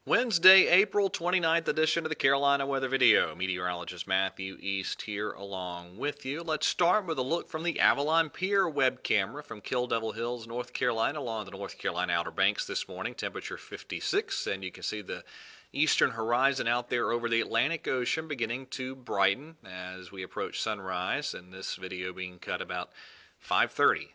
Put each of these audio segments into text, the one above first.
Wednesday, April 29th edition of the Carolina Weather Video. Meteorologist Matthew East here along with you. Let's start with a look from the Avalon Pier web camera from Kill Devil Hills, North Carolina, along the North Carolina Outer Banks this morning. Temperature 56, and you can see the eastern horizon out there over the Atlantic Ocean beginning to brighten as we approach sunrise, and this video being cut about 5:30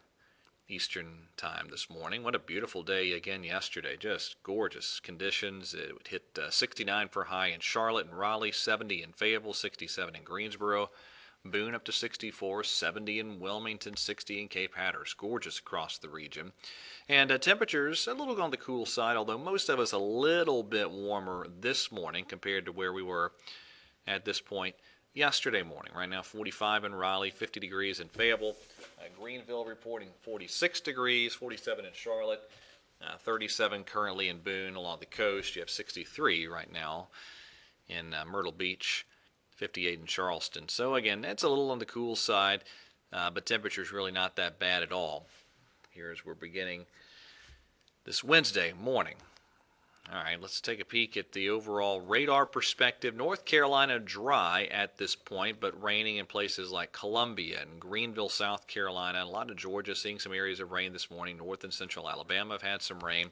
Eastern time this morning. What a beautiful day again yesterday. Just gorgeous conditions. It would hit 69 for high in Charlotte and Raleigh, 70 in Fayetteville, 67 in Greensboro, Boone up to 64, 70 in Wilmington, 60 in Cape Hatteras. Gorgeous across the region. And temperatures a little on the cool side, although most of us a little bit warmer this morning compared to where we were at this point yesterday morning. Right now 45 in Raleigh, 50 degrees in Fayetteville. Greenville reporting 46 degrees, 47 in Charlotte, 37 currently in Boone along the coast. You have 63 right now in Myrtle Beach, 58 in Charleston. So again, that's a little on the cool side, but temperature's really not that bad at all. Here as we're beginning this Wednesday morning. All right, let's take a peek at the overall radar perspective. North Carolina dry at this point, but raining in places like Columbia and Greenville, South Carolina. A lot of Georgia seeing some areas of rain this morning. North and central Alabama have had some rain.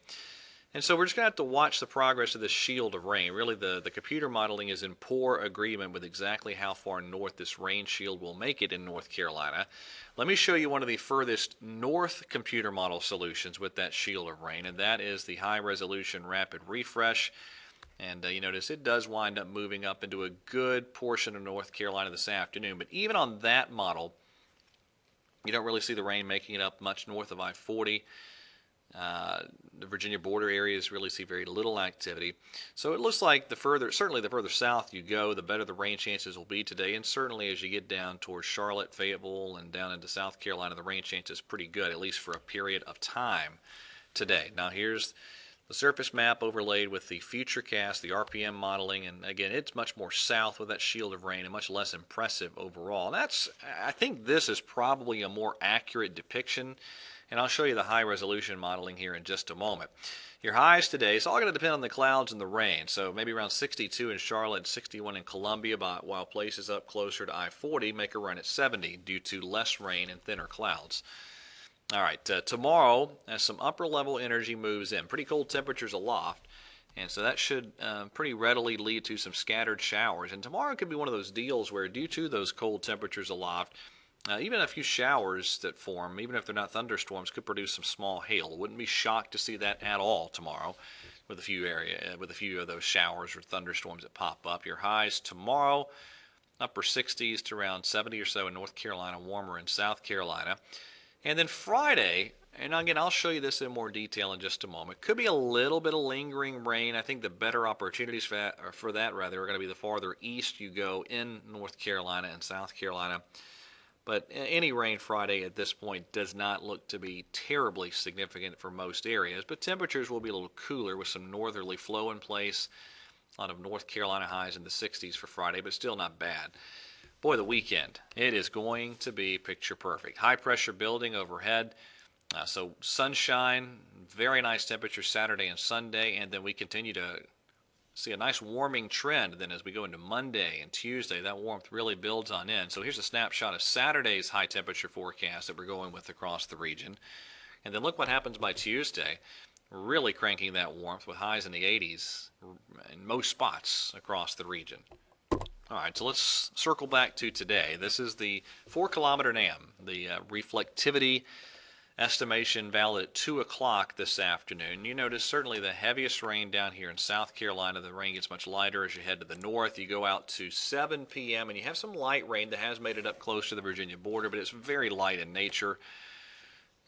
And so we're just going to have to watch the progress of this shield of rain. Really, the computer modeling is in poor agreement with exactly how far north this rain shield will make it in North Carolina. Let me show you one of the furthest north computer model solutions with that shield of rain, and that is the high-resolution rapid refresh. And you notice it does wind up moving up into a good portion of North Carolina this afternoon. But even on that model, you don't really see the rain making it up much north of I-40. The Virginia border areas really see very little activity. So it looks like certainly the further south you go, the better the rain chances will be today. And certainly as you get down towards Charlotte, Fayetteville, and down into South Carolina, the rain chance is pretty good, at least for a period of time today. Now here's the surface map overlaid with the Futurecast, the RPM modeling, and again, it's much more south with that shield of rain and much less impressive overall. I think this is probably a more accurate depiction, and I'll show you the high-resolution modeling here in just a moment. Your highs today, it's all going to depend on the clouds and the rain, so maybe around 62 in Charlotte and 61 in Columbia, while places up closer to I-40 make a run at 70 due to less rain and thinner clouds. All right, tomorrow, as some upper-level energy moves in, pretty cold temperatures aloft, and so that should pretty readily lead to some scattered showers. And tomorrow could be one of those deals where, due to those cold temperatures aloft, even a few showers that form, even if they're not thunderstorms, could produce some small hail. Wouldn't be shocked to see that at all tomorrow with a few of those showers or thunderstorms that pop up. Your highs tomorrow, upper 60s to around 70 or so in North Carolina, warmer in South Carolina. And then Friday, and again, I'll show you this in more detail in just a moment, could be a little bit of lingering rain. I think the better opportunities for that are going to be the farther east you go in North Carolina and South Carolina. But any rain Friday at this point does not look to be terribly significant for most areas. But temperatures will be a little cooler with some northerly flow in place. A lot of North Carolina highs in the 60s for Friday, but still not bad. Boy, the weekend, it is going to be picture perfect. High pressure building overhead. So sunshine, very nice temperature Saturday and Sunday, and then we continue to see a nice warming trend. Then as we go into Monday and Tuesday, that warmth really builds on in. So here's a snapshot of Saturday's high temperature forecast that we're going with across the region. And then look what happens by Tuesday. Really cranking that warmth with highs in the 80s in most spots across the region. All right, so let's circle back to today. This is the 4-kilometer NAM, the reflectivity estimation valid at 2 o'clock this afternoon. You notice certainly the heaviest rain down here in South Carolina. The rain gets much lighter as you head to the north. You go out to 7 p.m. and you have some light rain that has made it up close to the Virginia border, but it's very light in nature,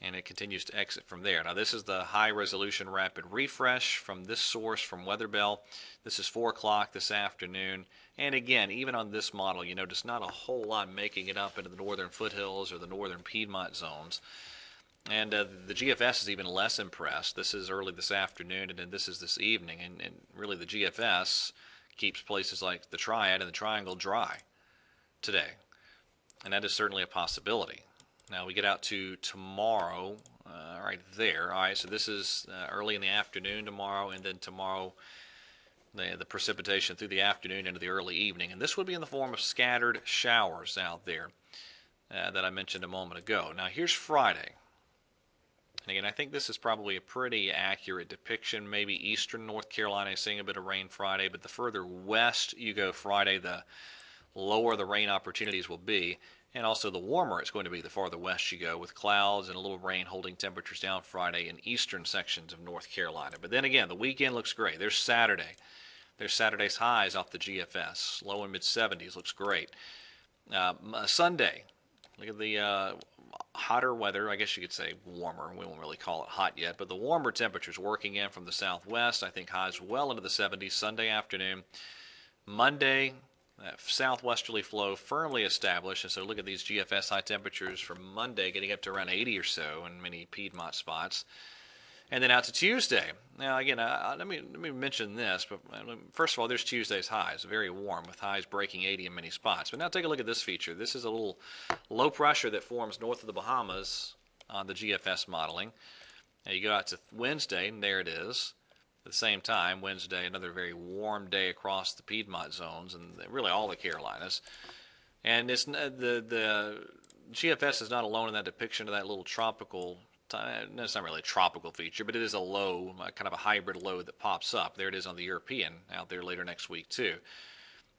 and it continues to exit from there. Now this is the high-resolution rapid refresh from this source from WeatherBell. This is 4 o'clock this afternoon. And again, even on this model, you notice not a whole lot making it up into the northern foothills or the northern Piedmont zones. And the GFS is even less impressed. This is early this afternoon, and then this is this evening. And really the GFS keeps places like the Triad and the Triangle dry today. And that is certainly a possibility. Now we get out to tomorrow, right there. All right, so this is early in the afternoon tomorrow, and then tomorrow the precipitation through the afternoon into the early evening. And this would be in the form of scattered showers out there that I mentioned a moment ago. Now here's Friday. And again, I think this is probably a pretty accurate depiction. Maybe eastern North Carolina is seeing a bit of rain Friday, but the further west you go Friday, the lower the rain opportunities will be. And also the warmer it's going to be the farther west you go, with clouds and a little rain holding temperatures down Friday in eastern sections of North Carolina. But then again, the weekend looks great. There's Saturday. There's Saturday's highs off the GFS. Low and mid-70s looks great. Sunday, look at the hotter weather. I guess you could say warmer. We won't really call it hot yet, but the warmer temperatures working in from the southwest. I think highs well into the 70s Sunday afternoon. Monday, that southwesterly flow firmly established, and so look at these GFS high temperatures from Monday getting up to around 80 or so in many Piedmont spots. And then out to Tuesday. Now again, let me mention this, but first of all, there's Tuesday's highs, very warm with highs breaking 80 in many spots. But now take a look at this feature. This is a little low pressure that forms north of the Bahamas on the GFS modeling. Now you go out to Wednesday, and there it is. At the same time, Wednesday, another very warm day across the Piedmont zones and really all the Carolinas. And it's the GFS is not alone in that depiction of that little tropical. It's not really a tropical feature, but it is a low, kind of a hybrid low that pops up. There it is on the European out there later next week too.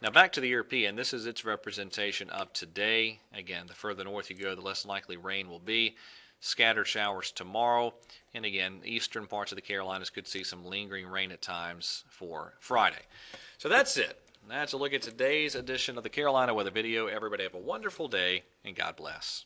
Now back to the European. This is its representation of today. Again, the further north you go, the less likely rain will be. Scattered showers tomorrow, and again, eastern parts of the Carolinas could see some lingering rain at times for Friday. So that's it. That's a look at today's edition of the Carolina Weather Video. Everybody have a wonderful day, and God bless.